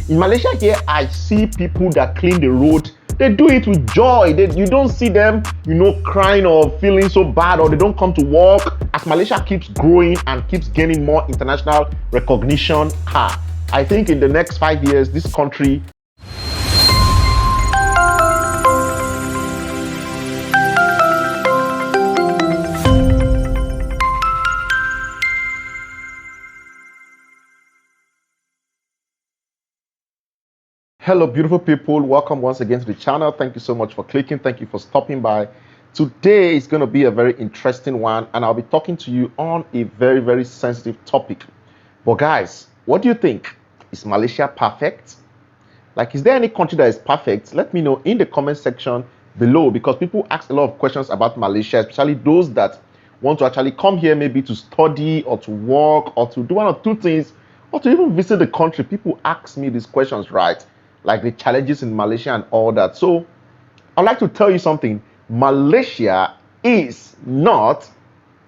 In Malaysia here, I see people that clean the road. They do it with joy. You don't see them, crying or feeling so bad, or they don't come to work. As Malaysia keeps growing and keeps gaining more international recognition, I think in the next 5 years, this country Hello, beautiful people. Welcome once again to the channel. Thank you so much for clicking. Thank you for stopping by. Today is going to be a very interesting one, and I'll be talking to you on a very, very sensitive topic. But guys, what do you think? Is Malaysia perfect? Like, is there any country that is perfect? Let me know in the comment section below, because people ask a lot of questions about Malaysia, especially those that want to actually come here maybe to study or to work or to do one or two things or to even visit the country. People ask me these questions, right? Like the challenges in Malaysia and all that. So I'd like to tell you something. Malaysia is not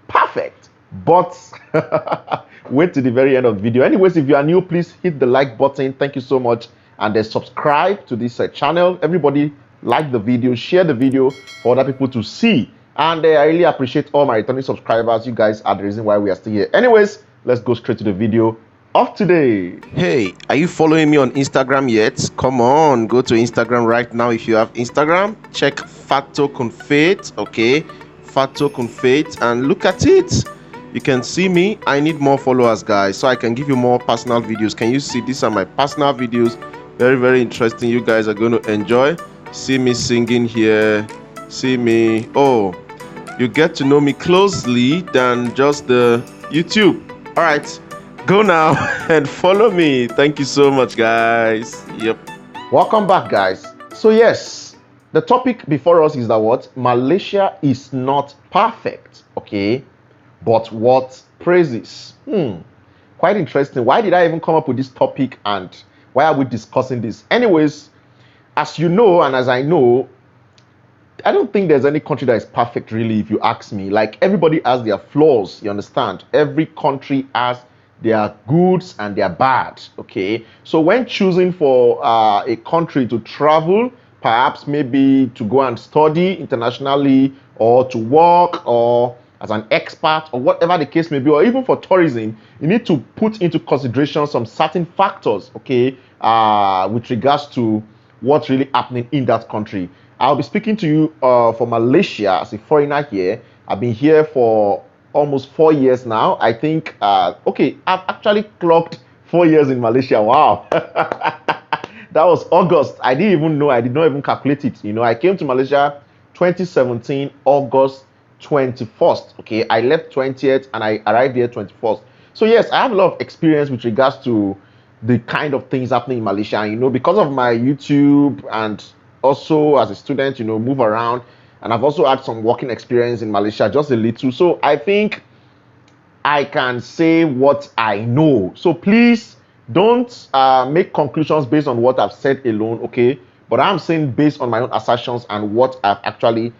perfect, but wait to the very end of the video. Anyways, if you are new, please hit the like button. Thank you so much. And then subscribe to this channel. Everybody like the video, share the video for other people to see. And I really appreciate all my returning subscribers. You guys are the reason why we are still here. Anyways, let's go straight to the video of today. Hey, are you following me on Instagram yet? Come on, go to Instagram right now. If you have Instagram, check Fato Confate, okay? Fato Confate, and look at it. You can see me. I need more followers, guys, so I can give you more personal videos. Can you see? These are my personal videos. Very, very interesting. You guys are going to enjoy. See me singing here. See me. Oh, you get to know me closely than just the YouTube. All right. Go now and follow me. Thank you so much, guys. Yep. Welcome back, guys. So yes, the topic before us is that what? Malaysia is not perfect, okay? But what praises? Quite interesting. Why did I even come up with this topic, and why are we discussing this? Anyways, as you know, and as I know, I don't think there's any country that is perfect, really, if you ask me. Like, everybody has their flaws, you understand? Every country has their goods and their bad, okay? So when choosing for a country to travel, perhaps maybe to go and study internationally, or to work, or as an expert, or whatever the case may be, or even for tourism, you need to put into consideration some certain factors, okay, with regards to what's really happening in that country. I'll be speaking to you for Malaysia as a foreigner here. I've been here for almost 4 years now. I think, okay, I've actually clocked 4 years in Malaysia. Wow. That was August. I didn't even know. I did not even calculate it. I came to Malaysia 2017, August 21st. Okay, I left 20th and I arrived here 21st. So yes, I have a lot of experience with regards to the kind of things happening in Malaysia. Because of my YouTube and also as a student, move around. And I've also had some working experience in Malaysia, just a little. So I think I can say what I know. So please don't make conclusions based on what I've said alone, okay? But I'm saying based on my own assertions and what I've actually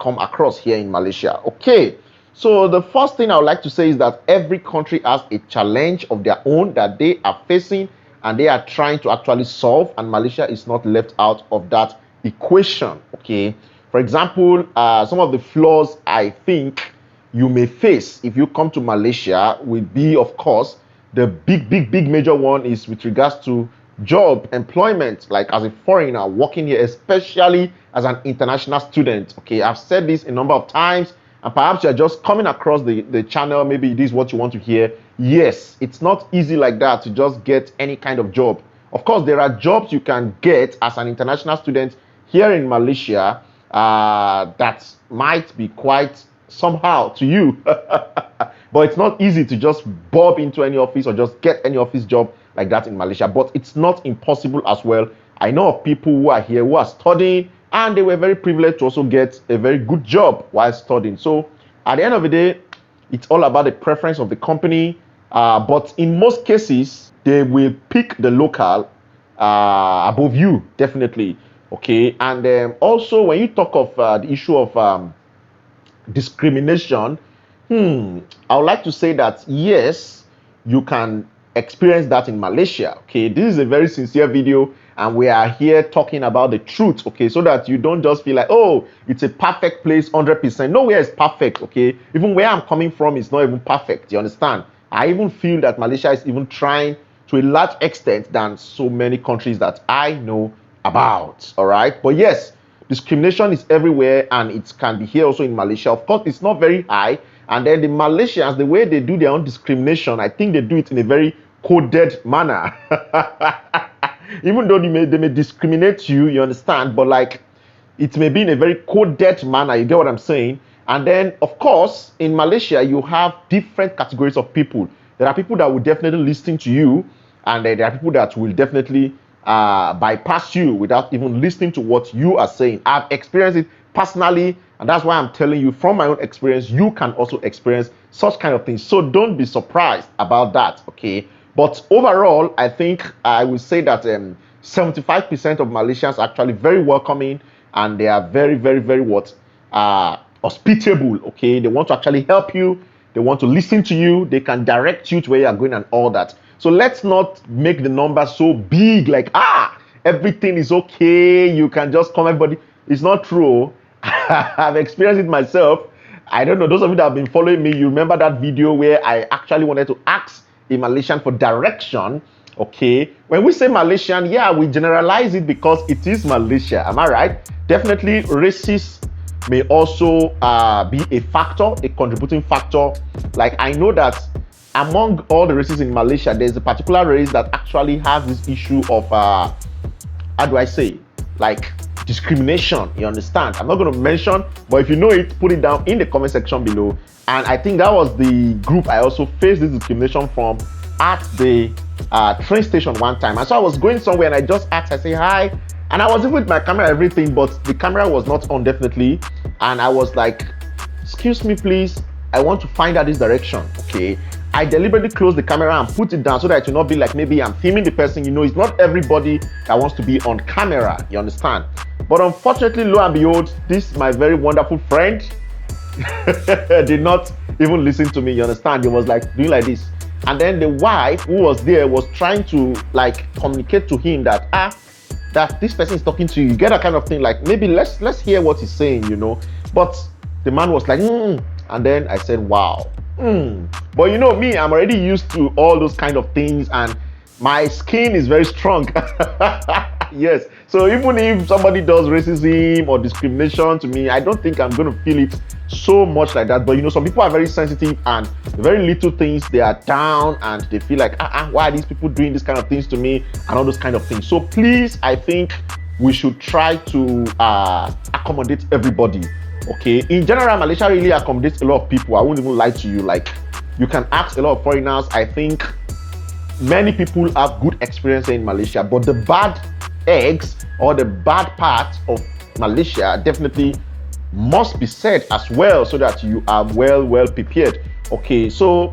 come across here in Malaysia, okay? So the first thing I would like to say is that every country has a challenge of their own that they are facing and they are trying to actually solve. And Malaysia is not left out of that equation, okay? For example, some of the flaws I think you may face if you come to Malaysia will be, of course, the big major one is with regards to job, employment, like as a foreigner working here, especially as an international student. Okay, I've said this a number of times, and perhaps you're just coming across the channel. Maybe this is what you want to hear. Yes, it's not easy like that to just get any kind of job. Of course, there are jobs you can get as an international student here in Malaysia that might be quite somehow to you, but it's not easy to just bob into any office or just get any office job like that in Malaysia. But it's not impossible as well. I know of people who are here who are studying and they were very privileged to also get a very good job while studying. So at the end of the day, it's all about the preference of the company, but in most cases they will pick the local above you, definitely. Okay, and also when you talk of the issue of discrimination, I would like to say that yes, you can experienced that in Malaysia. Okay, this is a very sincere video, and we are here talking about the truth. Okay, so that you don't just feel like, oh, it's a perfect place 100%. Nowhere is perfect. Okay, even where I'm coming from is not even perfect. You understand? I even feel that Malaysia is even trying to a large extent than so many countries that I know about. All right, but yes, discrimination is everywhere, and it can be here also in Malaysia. Of course, it's not very high. And then the Malaysians, the way they do their own discrimination, I think they do it in a very coded manner. Even though they may discriminate you, you understand, but like it may be in a very coded manner. You get what I'm saying? And then, of course, in Malaysia, you have different categories of people. There are people that will definitely listen to you, and there are people that will definitely bypass you without even listening to what you are saying. I've experienced it personally, and that's why I'm telling you from my own experience. You can also experience such kind of things, so don't be surprised about that. Okay, but overall, I think I will say that 75% of Malaysians are actually very welcoming, and they are very, very, very hospitable. Okay, they want to actually help you, they want to listen to you, they can direct you to where you are going and all that. So let's not make the numbers so big, like everything is okay, you can just come, everybody. It's not true. I've experienced it myself. I don't know, those of you that have been following me, you remember that video where I actually wanted to ask a Malaysian for direction. Okay, when we say Malaysian, yeah, we generalize it because it is Malaysia. Am I right? Definitely races may also be a factor, a contributing factor. Like I know that among all the races in Malaysia, there's a particular race that actually has this issue of how do I say, like discrimination. You understand? I'm not going to mention, but if you know it, put it down in the comment section below. And I think that was the group I also faced this discrimination from at the train station one time. And so I was going somewhere and I just asked, I say hi, and I was even with my camera and everything, but the camera was not on definitely. And I was like, excuse me please, I want to find out this direction. Okay, I deliberately closed the camera and put it down so that it will not be like maybe I'm filming the person. You know, it's not everybody that wants to be on camera, you understand? But unfortunately, lo and behold, this my very wonderful friend did not even listen to me, you understand? He was like doing like this. And then the wife who was there was trying to like communicate to him that that this person is talking to you. You get that kind of thing, like maybe let's hear what he's saying, you know. But the man was like, and then I said, wow. But you know me, I'm already used to all those kind of things, and my skin is very strong. Yes, so even if somebody does racism or discrimination to me, I don't think I'm going to feel it so much like that. But you know, some people are very sensitive, and the very little things they are down, and they feel like why are these people doing this kind of things to me and all those kind of things. So please, I think we should try to accommodate everybody. Okay, in general, Malaysia really accommodates a lot of people. I won't even lie to you. Like, you can ask a lot of foreigners. I think many people have good experience in Malaysia, but the bad eggs or the bad part of Malaysia definitely must be said as well, so that you are well prepared. Okay, so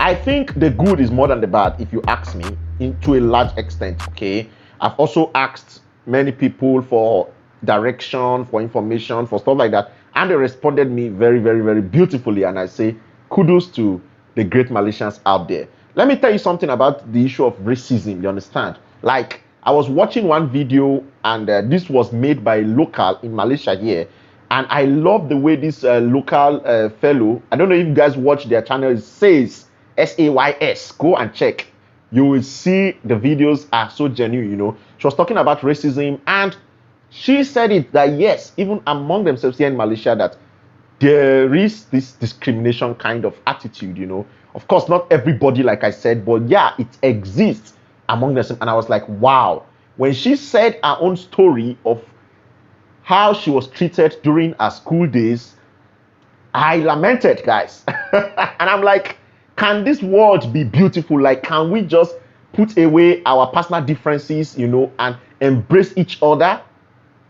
I think the good is more than the bad, if you ask me, to a large extent. Okay, I've also asked many people for direction, for information, for stuff like that, and they responded me very beautifully. And I say kudos to the great Malaysians out there. Let me tell you something about the issue of racism. You understand? Like, I was watching one video, and this was made by a local in Malaysia here, and I love the way this local fellow, I don't know if you guys watch their channel, it says SAYS. Go and check. You will see the videos are so genuine. You know, she was talking about racism, and she said it that yes, even among themselves here in Malaysia, that there is this discrimination kind of attitude, you know. Of course, not everybody, like I said, but yeah, it exists among them. And I was like, wow. When she said her own story of how she was treated during her school days, I lamented, guys. And I'm like, can this world be beautiful? Like, can we just put away our personal differences, you know, and embrace each other?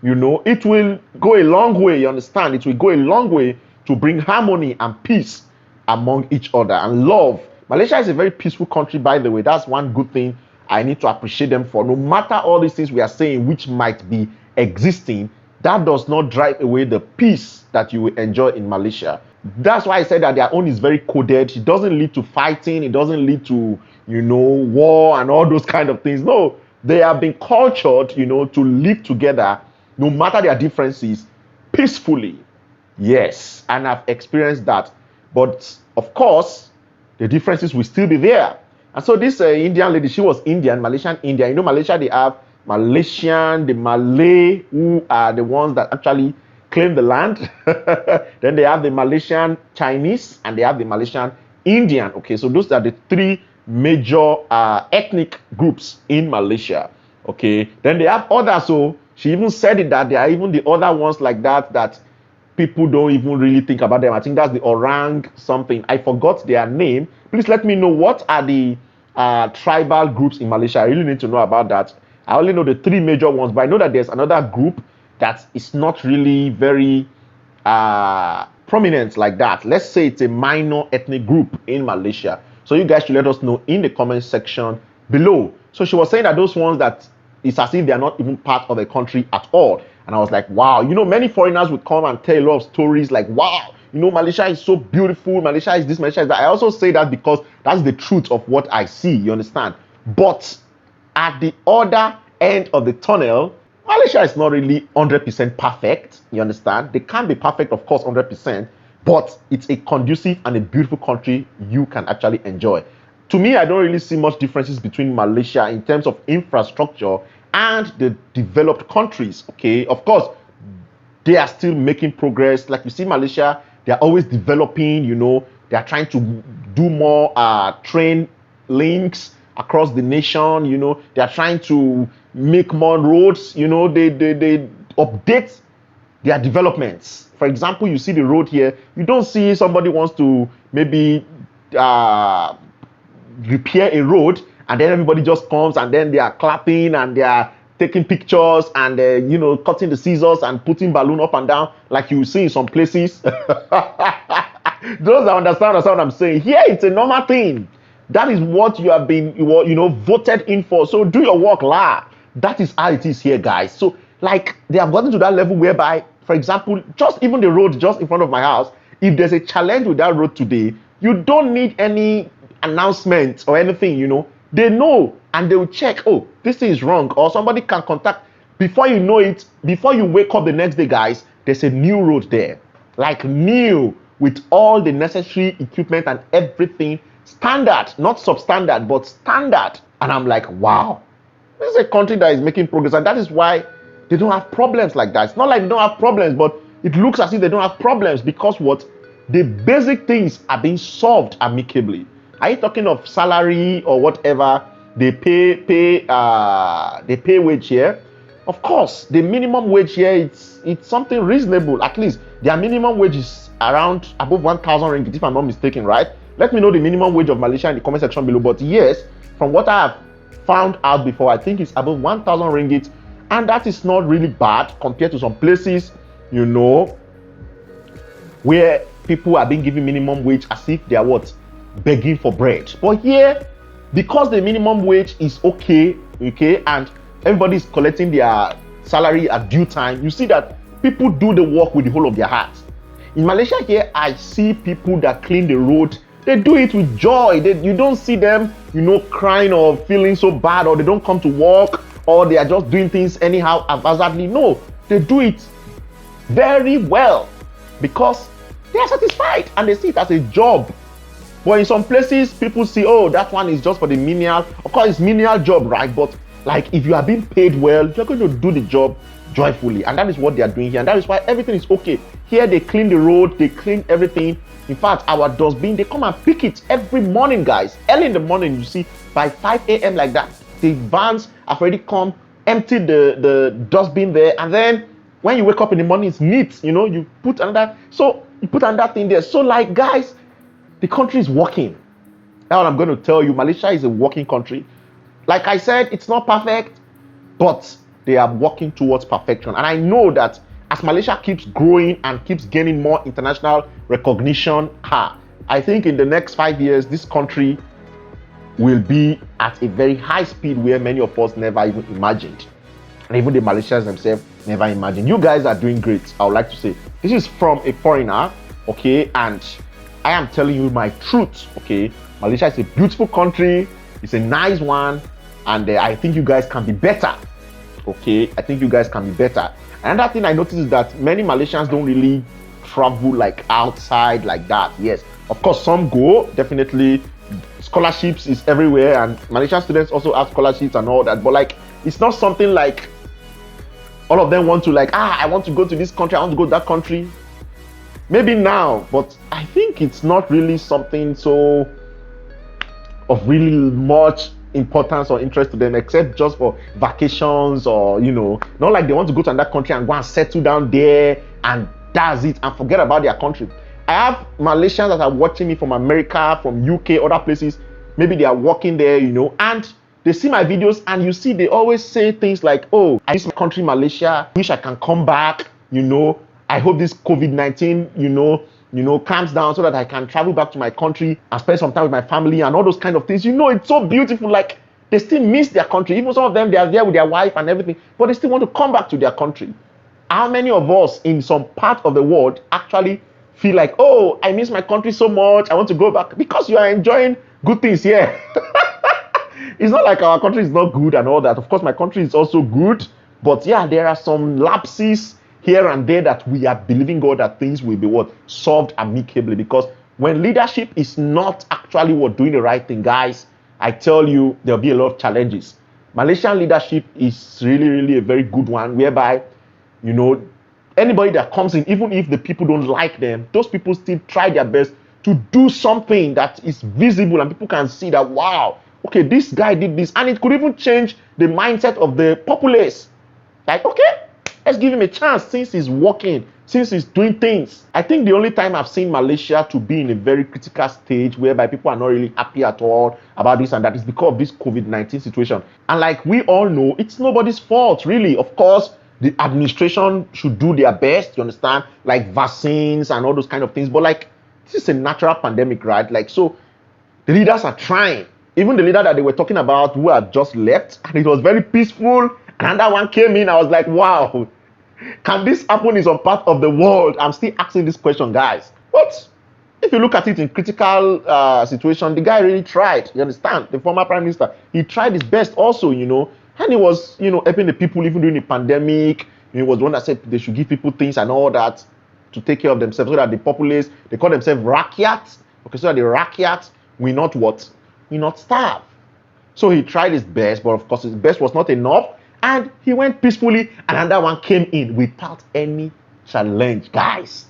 You know, it will go a long way, you understand? It will go a long way to bring harmony and peace among each other and love. Malaysia is a very peaceful country, by the way. That's one good thing I need to appreciate them for. No matter all these things we are saying, which might be existing, that does not drive away the peace that you will enjoy in Malaysia. That's why I said that their own is very coded. It doesn't lead to fighting. It doesn't lead to, war and all those kind of things. No, they have been cultured, to live together, no matter their differences, peacefully. Yes, and I've experienced that. But of course, the differences will still be there. And so this Indian lady, she was Indian, Malaysian Indian. Malaysia, they have Malaysian, the Malay, who are the ones that actually claim the land. Then they have the Malaysian Chinese, and they have the Malaysian Indian. Okay, so those are the three major ethnic groups in Malaysia. Okay, then they have others. So she even said it that there are even the other ones like that people don't even really think about them. I think that's the orang something. I forgot their name. Please let me know what are the tribal groups in Malaysia. I really need to know about that. I only know the three major ones, but I know that there's another group that is not really very prominent like that. Let's say it's a minor ethnic group in Malaysia. So you guys should let us know in the comment section below. So she was saying that those ones that it's as if they are not even part of the country at all. And I was like, wow, many foreigners would come and tell a lot of stories like, wow, Malaysia is so beautiful. Malaysia is this, Malaysia is that. I also say that because that's the truth of what I see, you understand? But at the other end of the tunnel, Malaysia is not really 100% perfect, you understand? They can't be perfect, of course, 100%, but it's a conducive and a beautiful country you can actually enjoy. To me, I don't really see much differences between Malaysia in terms of infrastructure and the developed countries. Okay, of course, they are still making progress. Like you see, Malaysia, they are always developing. They are trying to do more train links across the nation. They are trying to make more roads. They update their developments. For example, you see the road here. You don't see somebody wants to maybe repair a road, and then everybody just comes and then they are clapping and they are taking pictures and cutting the scissors and putting balloon up and down like you see in some places. Those that understand what I'm saying. Here it's a normal thing. That is what you have been voted in for. So do your work, That is how it is here, guys. So like they have gotten to that level whereby, for example, just even the road just in front of my house, if there's a challenge with that road today, you don't need any announcement or anything. They know and they will check, oh, this thing is wrong, or somebody can contact. Before you know it, before you wake up the next day, guys, there's a new road there, like new, with all the necessary equipment and everything, standard, not substandard, but standard. And I'm like, wow, this is a country that is making progress, and that is why they don't have problems like that. It's not like they don't have problems, but it looks as if they don't have problems because what? The basic things are being solved amicably. Are you talking of salary or whatever? They pay wage here. Of course, the minimum wage here, it's something reasonable. At least their minimum wage is around above 1,000 ringgit, if I'm not mistaken, right? Let me know the minimum wage of Malaysia in the comment section below. But yes, from what I have found out before, I think it's above 1,000 ringgit, and that is not really bad compared to some places, where people are being given minimum wage as if they are what? Begging for bread. But here, because the minimum wage is okay, and everybody is collecting their salary at due time, you see that people do the work with the whole of their heart. In Malaysia here, I see people that clean the road. They do it with joy. You don't see them, crying or feeling so bad, or they don't come to work, or they are just doing things anyhow, haphazardly. No, they do it very well because they are satisfied and they see it as a job. But in some places, people see, oh, that one is just for the menial. Of course, it's menial job, right? But like, if you are being paid well, you're going to do the job joyfully. And that is what they are doing here. And that is why everything is okay. Here, they clean the road. They clean everything. In fact, our dustbin, they come and pick it every morning, guys. Early in the morning, you see, by 5 a.m. like that, the vans have already come, emptied the dustbin there. And then when you wake up in the morning, it's neat. You put another thing there. So like, guys, the country is working. That's what I'm going to tell you. Malaysia is a working country. Like I said, it's not perfect, but they are working towards perfection. And I know that as Malaysia keeps growing and keeps gaining more international recognition, I think in the next 5 years, this country will be at a very high speed where many of us never even imagined. And even the Malaysians themselves never imagined. You guys are doing great, I would like to say. This is from a foreigner. okay? And I am telling you my truth, okay? Malaysia is a beautiful country, it's a nice one, and I think you guys can be better, okay? I think you guys can be better. Another thing I noticed is that many Malaysians don't really travel like outside like that. Yes, of course, some go, definitely. Scholarships is everywhere, and Malaysian students also have scholarships and all that, but like, it's not something like all of them want to like, I want to go to this country, I want to go to that country. Maybe now, but I think it's not really something so of really much importance or interest to them, except just for vacations, or not like they want to go to another country and go and settle down there and that's it and forget about their country. I have Malaysians that are watching me from America, from UK, other places. Maybe they are working there, and they see my videos, and you see they always say things like, oh, I miss my country, Malaysia, wish I can come back, I hope this COVID-19, calms down so that I can travel back to my country and spend some time with my family and all those kind of things. It's so beautiful. Like, they still miss their country. Even some of them, they are there with their wife and everything, but they still want to come back to their country. How many of us in some part of the world actually feel like, oh, I miss my country so much, I want to go back? Because you are enjoying good things here. It's not like our country is not good and all that. Of course, my country is also good, but yeah, there are some lapses here and there that we are believing God that things will be solved amicably. Because when leadership is not actually doing the right thing, guys, I tell you, there'll be a lot of challenges. Malaysian leadership is really, really a very good one, whereby, anybody that comes in, even if the people don't like them, those people still try their best to do something that is visible and people can see that, wow, okay, this guy did this, and it could even change the mindset of the populace. Like, okay, let's give him a chance since he's working, since he's doing things. I think the only time I've seen Malaysia to be in a very critical stage whereby people are not really happy at all about this and that is because of this COVID-19 situation. And like we all know, it's nobody's fault, really. Of course, the administration should do their best, you understand? Like vaccines and all those kind of things. But like, this is a natural pandemic, right? Like, so the leaders are trying. Even the leader that they were talking about who had just left, and it was very peaceful. Another one came in. I was like, wow, can this happen in some part of the world? I'm still asking this question, guys. But if you look at it in critical situation, the guy really tried. You understand? The former prime minister, he tried his best also, and he was, helping the people even during the pandemic. He was the one that said they should give people things and all that to take care of themselves, so that the populace, they call themselves rakyat, okay, so that the rakyat will not will not starve. So he tried his best, but of course his best was not enough, and he went peacefully, and another one came in without any challenge, guys.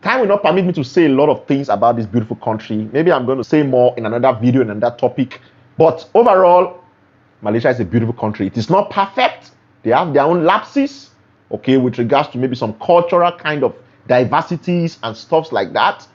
Time will not permit me to say a lot of things about this beautiful country. Maybe I'm going to say more in another video and another topic, but overall, Malaysia is a beautiful country. It is not perfect. They have their own lapses, okay, with regards to maybe some cultural kind of diversities and stuff like that,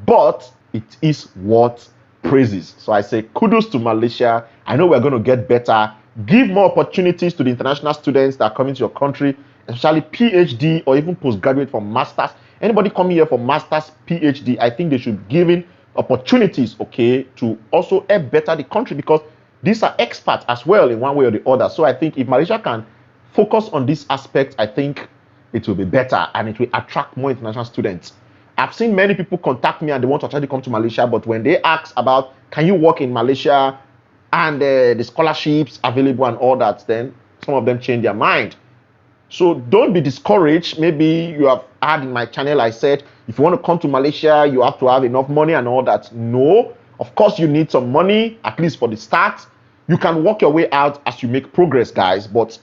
but it is worth praises. So I say kudos to Malaysia. I know we're going to get better. Give more opportunities to the international students that are coming to your country, especially PhD or even postgraduate for masters. Anybody coming here for masters, PhD, I think they should give in opportunities, okay, to also help better the country, because these are experts as well in one way or the other. So I think if Malaysia can focus on this aspect, I think it will be better and it will attract more international students. I've seen many people contact me and they want to actually come to Malaysia, but when they ask about, can you work in Malaysia and the scholarships available and all that, then some of them change their mind. So don't be discouraged. Maybe you have heard in my channel, I said, if you want to come to Malaysia, you have to have enough money and all that. No, of course you need some money, at least for the start. You can work your way out as you make progress, guys. But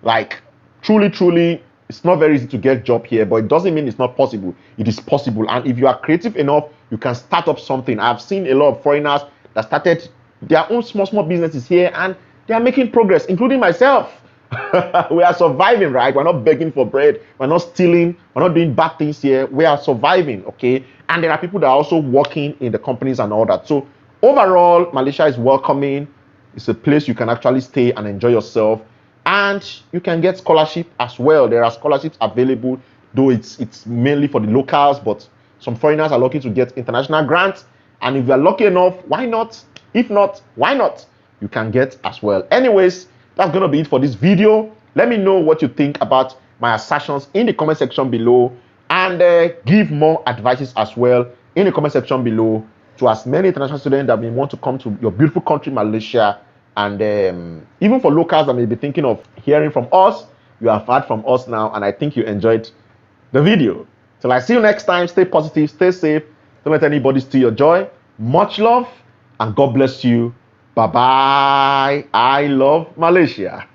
like, truly, it's not very easy to get a job here, but it doesn't mean it's not possible. It is possible. And if you are creative enough, you can start up something. I've seen a lot of foreigners that started their own small businesses here, and they are making progress, including myself. We are surviving, right? We're not begging for bread. We're not stealing. We're not doing bad things here. We are surviving, okay? And there are people that are also working in the companies and all that. So overall, Malaysia is welcoming. It's a place you can actually stay and enjoy yourself. And you can get scholarship as well. There are scholarships available, though it's mainly for the locals, but some foreigners are lucky to get international grants. And if you're lucky enough, why not? If not, why not? You can get as well. Anyways, that's going to be it for this video. Let me know what you think about my assertions in the comment section below. and give more advices as well in the comment section below to as many international students that may want to come to your beautiful country, Malaysia. And even for locals that may be thinking of hearing from us, you have heard from us now, and I think you enjoyed the video. Till I see you next time, stay positive, stay safe, don't let anybody steal your joy. Much love, and God bless you. Bye bye. I love Malaysia.